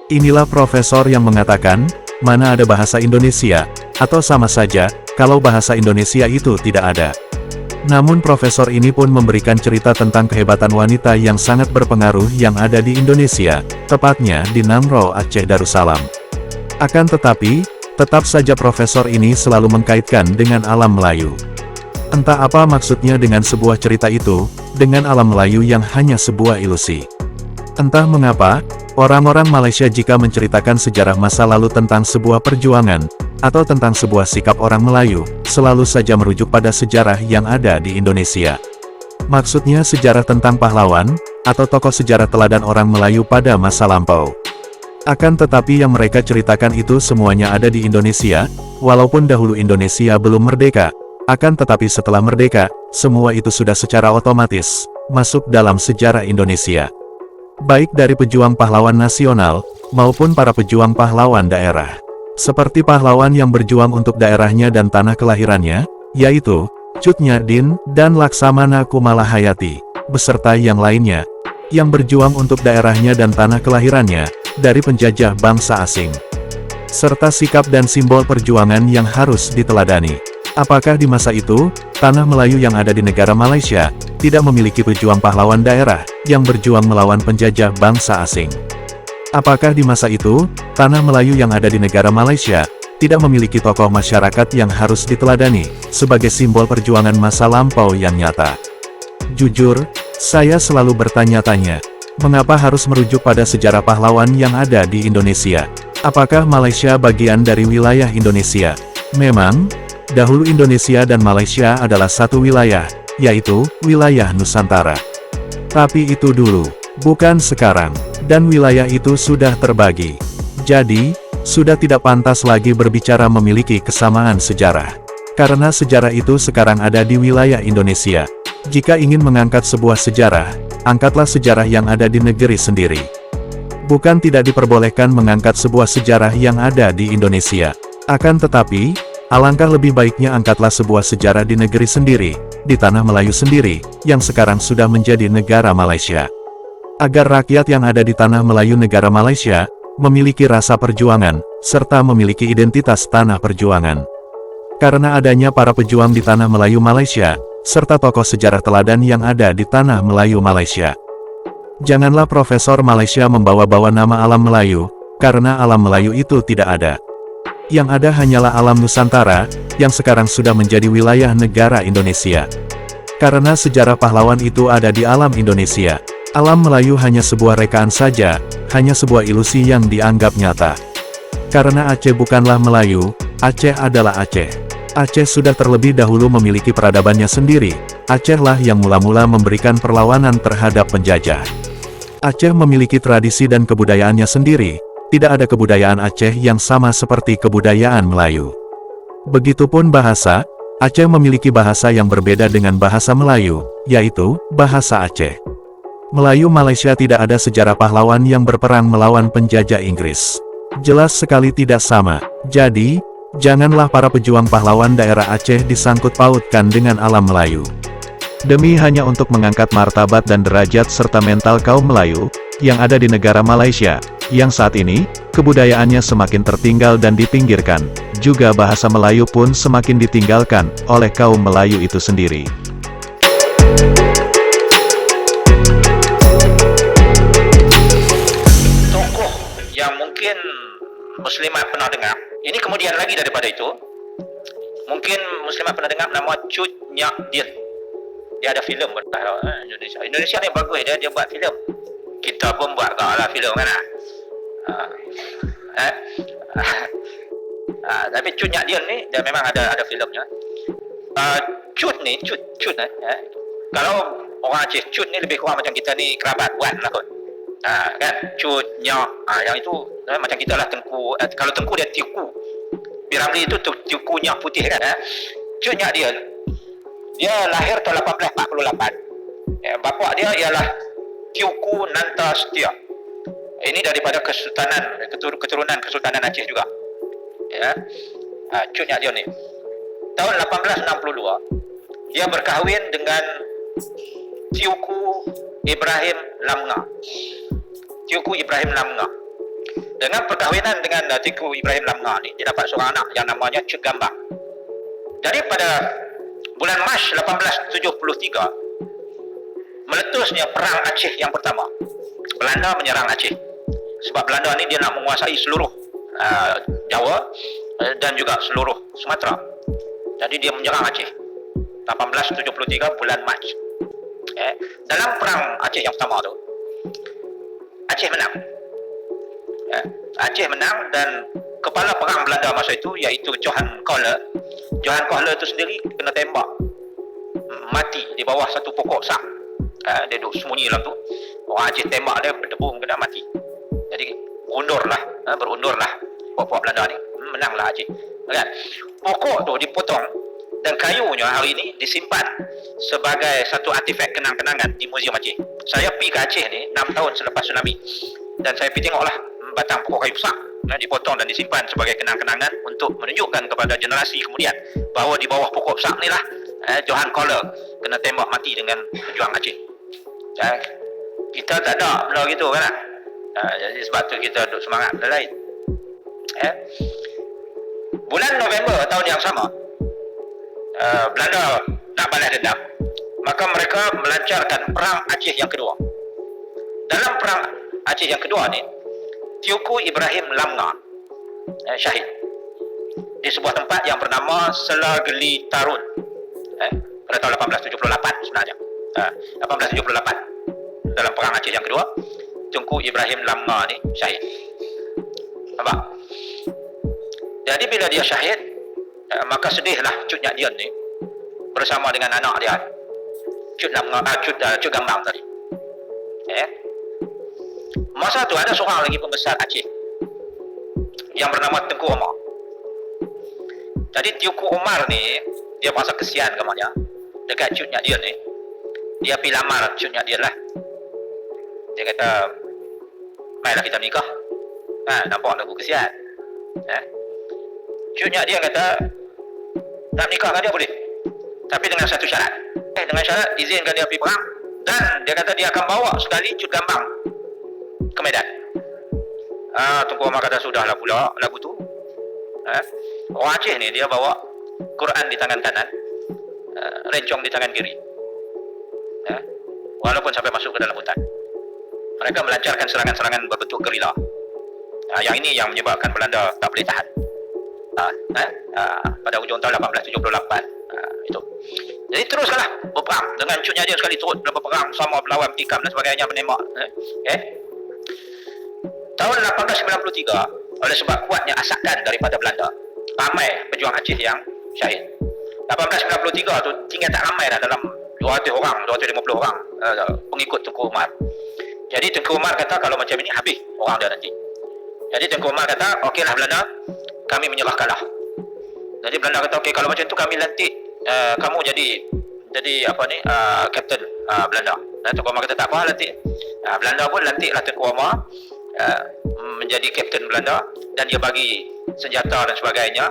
Inilah profesor yang mengatakan, mana ada bahasa Indonesia, atau sama saja, kalau bahasa Indonesia itu tidak ada. Namun profesor ini pun memberikan cerita tentang kehebatan wanita yang sangat berpengaruh yang ada di Indonesia, tepatnya di Nangro, Aceh Darussalam. Akan tetapi, tetap saja profesor ini selalu mengkaitkan dengan alam Melayu. Entah apa maksudnya dengan sebuah cerita itu, dengan alam Melayu yang hanya sebuah ilusi. Entah mengapa, orang-orang Malaysia jika menceritakan sejarah masa lalu tentang sebuah perjuangan, atau tentang sebuah sikap orang Melayu, selalu saja merujuk pada sejarah yang ada di Indonesia. Maksudnya sejarah tentang pahlawan, atau tokoh sejarah teladan orang Melayu pada masa lampau. Akan tetapi yang mereka ceritakan itu semuanya ada di Indonesia, walaupun dahulu Indonesia belum merdeka. Akan tetapi setelah merdeka, semua itu sudah secara otomatis masuk dalam sejarah Indonesia. Baik dari pejuang pahlawan nasional, maupun para pejuang pahlawan daerah. Seperti pahlawan yang berjuang untuk daerahnya dan tanah kelahirannya, yaitu Cut Nyak dan Laksamana Kumala Hayati, beserta yang lainnya, yang berjuang untuk daerahnya dan tanah kelahirannya, dari penjajah bangsa asing. Serta sikap dan simbol perjuangan yang harus diteladani. Apakah di masa itu, tanah Melayu yang ada di negara Malaysia, tidak memiliki pejuang pahlawan daerah, yang berjuang melawan penjajah bangsa asing? Apakah di masa itu, tanah Melayu yang ada di negara Malaysia, tidak memiliki tokoh masyarakat yang harus diteladani, sebagai simbol perjuangan masa lampau yang nyata? Jujur, saya selalu bertanya-tanya, mengapa harus merujuk pada sejarah pahlawan yang ada di Indonesia? Apakah Malaysia bagian dari wilayah Indonesia? Memang, dahulu Indonesia dan Malaysia adalah satu wilayah, yaitu wilayah Nusantara. Tapi itu dulu, bukan sekarang. Dan wilayah itu sudah terbagi. Jadi, sudah tidak pantas lagi berbicara memiliki kesamaan sejarah. Karena sejarah itu sekarang ada di wilayah Indonesia. Jika ingin mengangkat sebuah sejarah, angkatlah sejarah yang ada di negeri sendiri. Bukan tidak diperbolehkan mengangkat sebuah sejarah yang ada di Indonesia. Akan tetapi, alangkah lebih baiknya angkatlah sebuah sejarah di negeri sendiri, di tanah Melayu sendiri, yang sekarang sudah menjadi negara Malaysia. Agar rakyat yang ada di tanah Melayu negara Malaysia, memiliki rasa perjuangan, serta memiliki identitas tanah perjuangan. Karena adanya para pejuang di tanah Melayu Malaysia, serta tokoh sejarah teladan yang ada di tanah Melayu Malaysia. Janganlah Profesor Malaysia membawa-bawa nama alam Melayu, karena alam Melayu itu tidak ada. Yang ada hanyalah alam Nusantara, yang sekarang sudah menjadi wilayah negara Indonesia. Karena sejarah pahlawan itu ada di alam Indonesia. Alam Melayu hanya sebuah rekaan saja, hanya sebuah ilusi yang dianggap nyata. Karena Aceh bukanlah Melayu, Aceh adalah Aceh. Aceh sudah terlebih dahulu memiliki peradabannya sendiri. Acehlah yang mula-mula memberikan perlawanan terhadap penjajah. Aceh memiliki tradisi dan kebudayaannya sendiri. Tidak ada kebudayaan Aceh yang sama seperti kebudayaan Melayu. Begitupun bahasa, Aceh memiliki bahasa yang berbeda dengan bahasa Melayu, yaitu bahasa Aceh. Melayu Malaysia tidak ada sejarah pahlawan yang berperang melawan penjajah Inggris. Jelas sekali tidak sama. Jadi, janganlah para pejuang pahlawan daerah Aceh disangkut pautkan dengan alam Melayu. Demi hanya untuk mengangkat martabat dan derajat serta mental kaum Melayu, yang ada di negara Malaysia, yang saat ini, kebudayaannya semakin tertinggal dan dipinggirkan, juga bahasa Melayu pun semakin ditinggalkan oleh kaum Melayu itu sendiri. Mungkin muslimat pernah dengar. Ini kemudian lagi daripada itu, mungkin muslimat pernah dengar nama Cut Nyak Dien. Dia ada filem Indonesia. Indonesia ni bagus, dia buat filem. Kita pun buat lah filem kan. Tapi Cut Nyak Dien ni dia memang ada filemnya. Cut ni kalau orang Aceh, Cut ni lebih kurang macam kita ni kerabat buat lah kot. Kan, Cut Nyak, yang itu macam kita lah Tengku. Kalau Tengku dia Tiuku, Piramli itu Tiuku Nyak putih kan. Cut Nyak dia lahir tahun 1848. Bapa dia ialah Tiuku Nanta Setia. Ini daripada keturunan Kesultanan Aceh juga. Ya, Cut Nyak ni tahun 1862 dia berkahwin dengan Tiuku Ibrahim Lamnga. Tiuku Ibrahim Lamnga. Dengan perkahwinan dengan Tengku Ibrahim Lamnga ni, dia dapat seorang anak yang namanya Cut Gambang. Jadi pada bulan Mac 1873, meletusnya perang Aceh yang pertama. Belanda menyerang Aceh. Sebab Belanda ni dia nak menguasai seluruh Jawa dan juga seluruh Sumatera. Jadi dia menyerang Aceh. 1873 bulan Mac. Dalam perang Aceh yang pertama tu, Aceh menang. Aceh menang dan kepala perang Belanda masa itu iaitu Johan Kohler. Johan Kohler itu sendiri kena tembak mati di bawah satu pokok sak. Dia duduk sembunyi dalam tu. Orang Aceh tembak dia berdebu kena mati. Jadi berundurlah pokok Belanda ni. Menanglah Aceh. Kan? Pokok tu dipotong dan kayunya hari ini disimpan sebagai satu artifak kenang-kenangan di Muzium Aceh. Saya pergi ke Aceh ni 6 tahun selepas tsunami dan saya pergi tengoklah batang pokok kayu besar dipotong dan disimpan sebagai kenang-kenangan untuk menunjukkan kepada generasi kemudian bahawa di bawah pokok besar ni lah Johan Kohler kena tembak mati dengan pejuang Aceh. Kita tak ada benda gitu kan. Jadi sebab tu kita duduk semangat benda lain. Bulan November tahun yang sama, Belanda nak balas dendam, maka mereka melancarkan perang Aceh yang kedua. Dalam perang Aceh yang kedua ni, Tengku Ibrahim Lamnga syahid di sebuah tempat yang bernama Selageli Tarun pada tahun 1878 sebenarnya. 1878 dalam perang Aceh yang kedua, Tengku Ibrahim Lamnga ni syahid. Nampak? Jadi bila dia syahid, maka sedihlah Cut Nyak Dien ni bersama dengan anak dia Cut Gambang tadi. Masa tu ada seorang lagi pembesar Aceh yang bernama Tengku Omar. Jadi Tengku Omar ni dia merasa kesian kamarnya dekat Cut Nyak Dien ni. Dia pergi lamar Cut Nyak Dien lah. Dia kata, "Mailah kita nikah." Nampak aku kesian. Cut Nyak Dien kata, "Nak nikah dengan dia boleh, tapi dengan satu syarat. Dengan syarat izinkan dia pergi perang dan dia kata dia akan bawa sekali Cut Gambang ke Medan." Tengku Omar kata, "Sudahlah pula lagu tu." Orang Aceh ni dia bawa Quran di tangan kanan, rencong di tangan kiri. Walaupun sampai masuk ke dalam hutan, mereka melancarkan serangan-serangan berbentuk gerila. Yang ini yang menyebabkan Belanda tak boleh tahan. Pada hujung tahun 1878 itu. Jadi teruslah berperang dengan Cut Nyak Dien sekali turut berperang sama melawan tikam dan sebagainya, menembak. Tahun 1893, oleh sebab kuatnya asakan daripada Belanda, ramai pejuang Aceh yang syahid. 1893 tu tinggal tak ramai dah, dalam 200 orang, 250 orang pengikut Tengku Umar. Jadi Tengku Umar kata kalau macam ini habis orang dia nanti. Jadi Tengku Umar kata, "Okeylah Belanda, kami menyerah kalah." Jadi Belanda kata, "Okey, kalau macam tu kami lantik kamu jadi kapten Belanda." Dan Tengku Umar kata, "Tak apa, lantik." Belanda pun lantiklah Tengku Umar menjadi kapten Belanda dan dia bagi senjata dan sebagainya.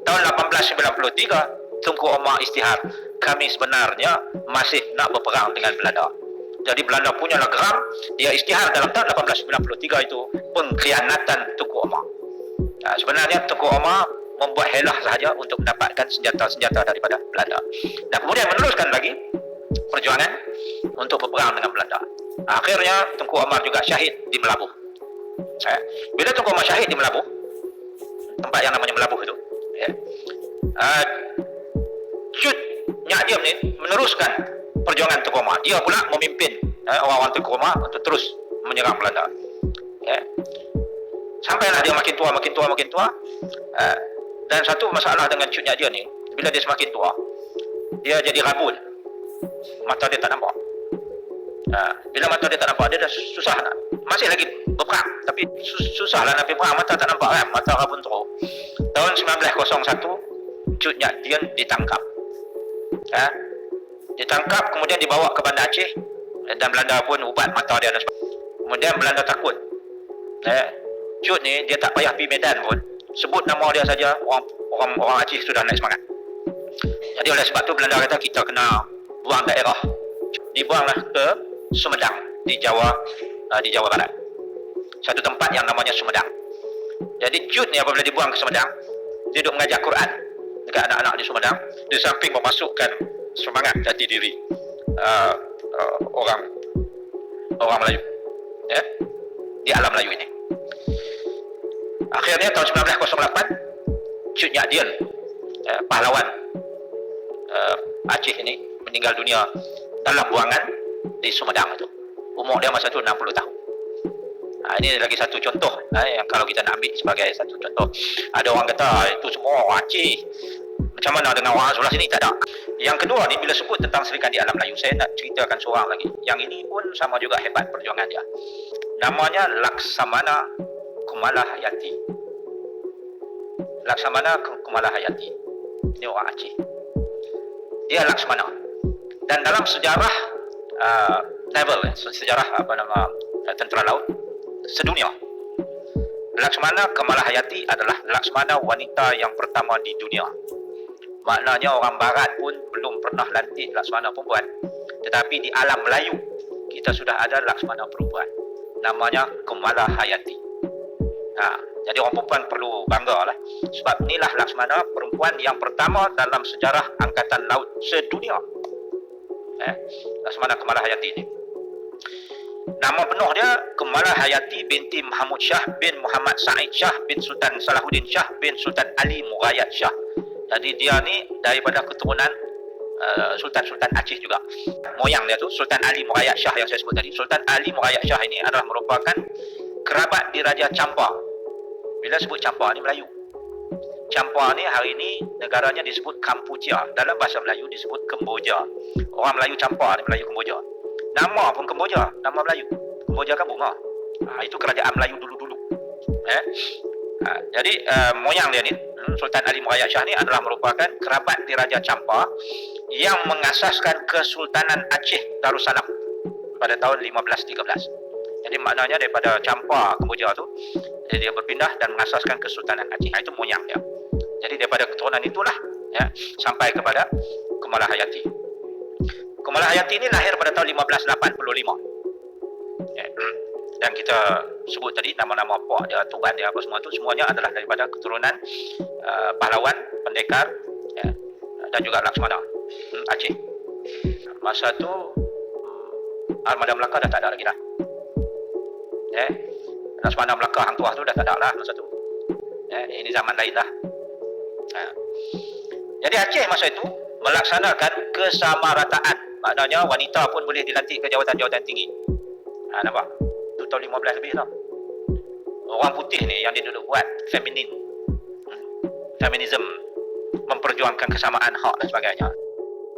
Tahun 1893 Tengku Umar istihar, "Kami sebenarnya masih nak berperang dengan Belanda." Jadi Belanda punyalah geram, dia istihar dalam tahun 1893 itu pengkhianatan Tengku Umar. Sebenarnya Tengku Umar membuat helah sahaja untuk mendapatkan senjata-senjata daripada Belanda. Dan kemudian meneruskan lagi perjuangan untuk berperang dengan Belanda. Akhirnya Tengku Umar juga syahid di Melabuh. Bila Tengku Umar syahid di Melabuh, tempat yang namanya Melabuh itu, Cut Nyak Dien ni meneruskan perjuangan Tengku Umar. Dia pula memimpin orang-orang Tengku Umar untuk terus menyerang Belanda. Sampailah dia makin tua. Dan satu masalah dengan Cut Nyak Dien ni, bila dia semakin tua, dia jadi rabun. Mata dia tak nampak. Bila mata dia tak nampak, dia dah susah nak, masih lagi berperang, tapi susahlah nak pergi perang, mata tak nampak kan, mata rabun teruk. Tahun 1901 Cut Nyak Dien ditangkap. Ditangkap, kemudian dibawa ke Bandar Aceh dan Belanda pun ubat mata dia dan sebagainya. Kemudian Belanda takut. Cut ni dia tak payah pergi Medan pun, sebut nama dia saja, orang Aceh sudah naik semangat. Jadi oleh sebab tu Belanda kata kita kena buang daerah. Dibuanglah ke Sumedang di Jawa Barat. satu tempat yang namanya Sumedang. Jadi Cut ni apabila dibuang ke Sumedang, dia duduk mengajar Quran dekat anak-anak di Sumedang, di samping memasukkan semangat jati diri orang Melayu, ya, di alam Melayu ini. Akhirnya tahun 1908, Cut Nyak Dien, pahlawan Aceh ini, meninggal dunia dalam buangan di Sumedang itu. Umur dia masa itu 60 tahun. Ini lagi satu contoh yang kalau kita nak ambil sebagai satu contoh. Ada orang kata itu semua orang Aceh, macam mana dengan orang sebelah sini? Tak ada. Yang kedua ni, bila sebut tentang Serikandi Alam Melayu, saya nak ceritakan seorang lagi. Yang ini pun sama juga hebat perjuangan dia. Namanya Laksamana Kumala Hayati. Laksamana Kumala Hayati. Ini orang Aceh. Dia Laksamana. Dan dalam sejarah naval, sejarah tentera laut sedunia, Laksamana Kumala Hayati adalah Laksamana wanita yang pertama di dunia. Maknanya orang barat pun belum pernah lantik Laksamana perempuan, tetapi di alam Melayu kita sudah ada Laksamana perempuan, namanya Kumala Hayati. Jadi orang perempuan perlu bangga lah, sebab inilah Laksamana perempuan yang pertama dalam sejarah Angkatan Laut sedunia. Laksamana Kumala Hayati ini, nama penuh dia Kumala Hayati binti Mahmud Shah bin Muhammad Said Shah bin Sultan Salahuddin Shah bin Sultan Ali Murayat Shah. Jadi dia ni daripada keturunan Sultan-Sultan Aceh juga. Moyang dia tu Sultan Ali Murayat Shah yang saya sebut tadi. Sultan Ali Murayat Shah ini adalah merupakan kerabat diraja Champa. Bila sebut Champa ni Melayu. Champa ni hari ini negaranya disebut Kampuchea. Dalam bahasa Melayu disebut Kemboja. Orang Melayu Champa ni Melayu Kemboja. Nama pun Kemboja, nama Melayu. Kemboja kan bunga. Itu kerajaan Melayu dulu-dulu. Jadi moyang dia ni, Sultan Ali Murayat Shah ni adalah merupakan kerabat diraja Champa yang mengasaskan Kesultanan Aceh Darussalam pada tahun 1513. Jadi maknanya daripada Champa Kemboja tu, dia berpindah dan mengasaskan Kesultanan Aceh. Itu moyang dia. Jadi daripada keturunan itulah sampai kepada Kumala Hayati. Kumala Hayati ini lahir pada tahun 1585. Dan kita sebut tadi nama-nama puak dia, tuan dia, apa semua tu, semuanya adalah daripada keturunan pahlawan, pendekar, dan juga Laksamana Aceh. Masa tu Armada Melaka dah tak ada lagi dah. Laksamana Melaka Hang Tuah tu dah tak ada lah masa tu. Ini zaman lain lah. Jadi Aceh masa itu melaksanakan kesamarataan. Maknanya wanita pun boleh dilantik ke jawatan-jawatan tinggi. Nampak? Itu tahun 15 lebih tau. Orang putih ni yang dia duduk buat feminism, memperjuangkan kesamaan hak dan sebagainya.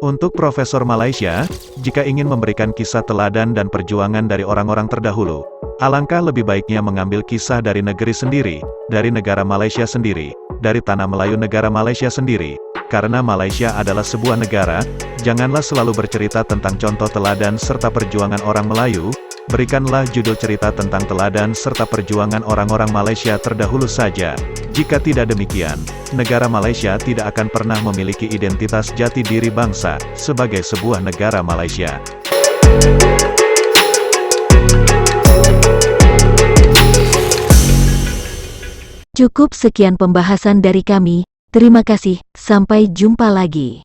Untuk Profesor Malaysia, jika ingin memberikan kisah teladan dan perjuangan dari orang-orang terdahulu, alangkah lebih baiknya mengambil kisah dari negeri sendiri, dari negara Malaysia sendiri, dari tanah Melayu negara Malaysia sendiri. Karena Malaysia adalah sebuah negara, janganlah selalu bercerita tentang contoh teladan serta perjuangan orang Melayu, berikanlah judul cerita tentang teladan serta perjuangan orang-orang Malaysia terdahulu saja. Jika tidak demikian, negara Malaysia tidak akan pernah memiliki identitas jati diri bangsa, sebagai sebuah negara Malaysia. Cukup sekian pembahasan dari kami. Terima kasih, sampai jumpa lagi.